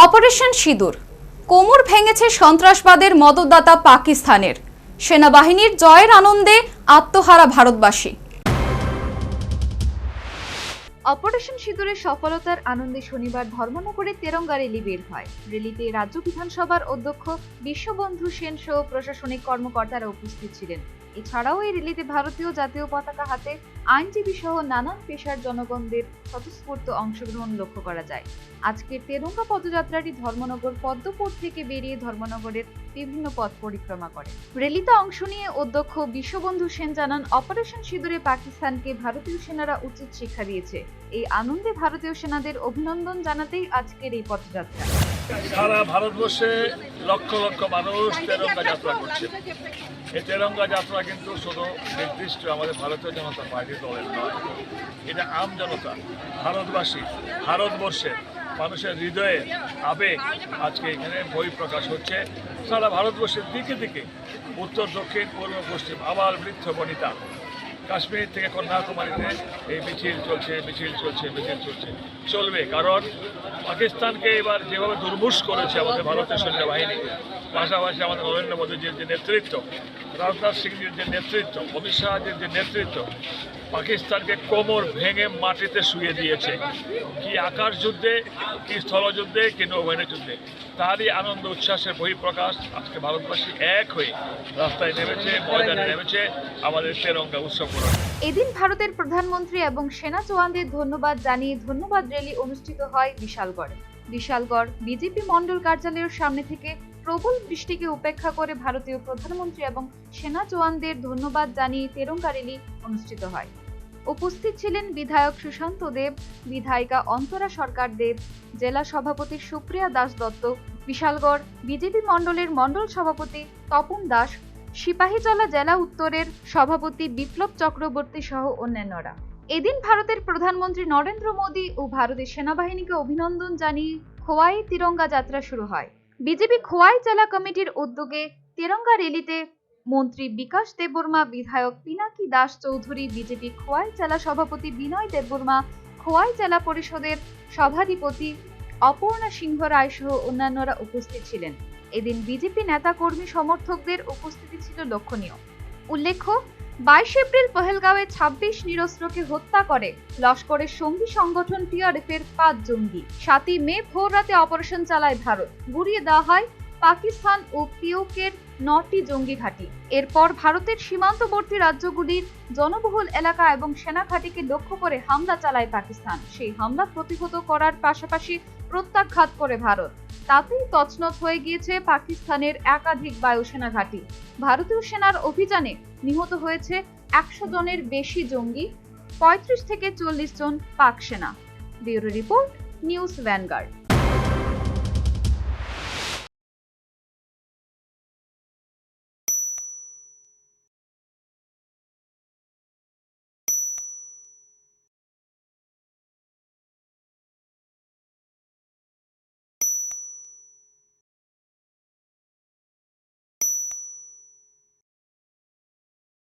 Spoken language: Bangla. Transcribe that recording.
অপারেশন সিঁদুর কোমর ভেঙেছে সন্ত্রাসবাদের মদতদাতা পাকিস্তানের। সেনাবাহিনীর জয়ের আনন্দে আত্মহারা ভারতবাসী। অপারেশন সিঁদুরের সফলতার আনন্দে শনিবার ধর্মনগরে তেরঙ্গা র্যালি বের হয়। র্যালিতে রাজ্য বিধানসভার অধ্যক্ষ বিশ্ববন্ধু সেন সহ প্রশাসনিক কর্মকর্তারা উপস্থিত ছিলেন। এছাড়াও এই র্যালিতে ভারতীয় জাতীয় পতাকা হাতে আইনজীবী সহ নানান পেশার জনগণদের স্বতঃস্ফূর্ত অংশগ্রহণ লক্ষ্য করা যায়। আজকের তেরঙ্গা পদযাত্রাটি ধর্মনগর পদ্মপুর থেকে বেরিয়ে ধর্মনগরের বিভিন্ন পথ পরিক্রমা করে। র্যালিতে অংশ নিয়ে অধ্যক্ষ বিশ্ববন্ধু সেন জানান, অপারেশন সিঁদুরে পাকিস্তানকে ভারতীয় সেনারা উচিত শিক্ষা দিয়েছে। এই আনন্দে ভারতীয় সেনাদের অভিনন্দন জানাতেই আজকের এই পদযাত্রা। সারা ভারতবর্ষে লক্ষ লক্ষ মানুষ তেরঙ্গা যাত্রা করছে। এই তেরঙ্গা যাত্রা কিন্তু শুধু নির্দিষ্ট আমাদের ভারতীয় জনতা পার্টি দলের নয়, এটা আম জনতা, ভারতবাসী, ভারতবর্ষের মানুষের হৃদয়ে আবেগ আজকে এখানে বহিঃপ্রকাশ হচ্ছে। সারা ভারতবর্ষের দিকে দিকে উত্তর দক্ষিণ পূর্ব পশ্চিম আবার বৃদ্ধ বনিতা, কাশ্মীর থেকে কন্যাকুমারীতে এই মিছিল চলছে, চলবে। কারণ পাকিস্তানকে এবার যেভাবে দুর্মুষ করেছে আমাদের ভারতীয় সেনাবাহিনী, পাশাপাশি আমাদের নরেন্দ্র মোদীজির যে নেতৃত্ব, রাজনাথ সিংজির যে নেতৃত্ব, অমিত শাহজির যে নেতৃত্ব, পাকিস্তানকে কোমর ভেঙে মাটিতে শুয়ে দিয়েছে। কি আকাশ যুদ্ধে, কি স্থলযুদ্ধে, কি নৌবাহিনীর যুদ্ধে, তারই আনন্দ উচ্ছ্বাসের বহিঃপ্রকাশ। আজকে ভারতবাসী এক হয়ে রাস্তায় নেমেছে, ময়দানে নেমেছে আমাদের তেরঙ্গা উৎসব করার। এদিন ভারতের প্রধানমন্ত্রী এবং সেনা জওয়ানদের ধন্যবাদ জানিয়ে ধন্যবাদ র্যালি অনুষ্ঠিত হয় বিশালগড় বিজেপি মণ্ডল কার্যালয়ের সামনে থেকে প্রবল বৃষ্টিকে উপেক্ষা করে ভারতীয় প্রধানমন্ত্রী এবং সেনা জওয়ানদের ধন্যবাদ জানিয়ে তেরঙ্গা র্যালি অনুষ্ঠিত হয়। উপস্থিত ছিলেন বিধায়ক সুশান্ত দেব, বিধায়িকা অন্তরা সরকার দেব, জেলা সভাপতি সুপ্রিয়া দাস দত্ত, বিশালগড় বিজেপি মণ্ডলের মণ্ডল সভাপতি তপন দাস, সিপাহীজলা জেলা উত্তরের সভাপতি বিপ্লব চক্রবর্তী সহ অন্যান্যরা। এদিন ভারতের প্রধানমন্ত্রী নরেন্দ্র মোদী ও ভারতের সেনাবাহিনীকে অভিনন্দন জানিয়ে খোয়াই তিরঙ্গা যাত্রা শুরু হয়। বিজেপি খোয়াই জেলা কমিটির উদ্যোগে তিরঙ্গা র্যালিতে মন্ত্রী বিকাশ দেববর্মা, বিধায়ক পিনাকি দাস চৌধুরী, বিজেপি খোয়াই জেলা সভাপতি বিনয় দেববর্মা, খোয়াই জেলা পরিষদের সভাধিপতি অপর্ণা সিংহ রায় সহ অন্যান্যরা উপস্থিত ছিলেন। এদিন বিজেপি নেতা কর্মী সমর্থকদের উপস্থিতি ছিল লক্ষণীয়। উল্লেখ্য, 22 এপ্রিল পহেলগাঁওয়ে 26 নিরস্ত্রকে হত্যা করে লস্করের সঙ্গী সংগঠন টিআরএফ-এর 5 জঙ্গি। 7 মে ভোর রাতে অপারেশন চালায় ভারত। গুড়িয়ে দেওয়া হয় পাকিস্তান ও পিওকের 9টি জঙ্গি ঘাঁটি। এরপর ভারতের সীমান্তবর্তী রাজ্যগুলির জনবহুল এলাকা এবং সেনা ঘাঁটিকে লক্ষ্য করে হামলা চালায় পাকিস্তান। সেই হামলা প্রতিহত করার পাশাপাশি প্রত্যাঘাত করে ভারত। তাতেই তছনছ হয়ে গিয়েছে পাকিস্তানের একাধিক বায়ুসেনা ঘাঁটি। ভারতীয় সেনার অভিযানে নিহত হয়েছে 100 জনের বেশি জঙ্গি, 35 থেকে 40 জন পাক সেনা। Bureau report, news vanguard.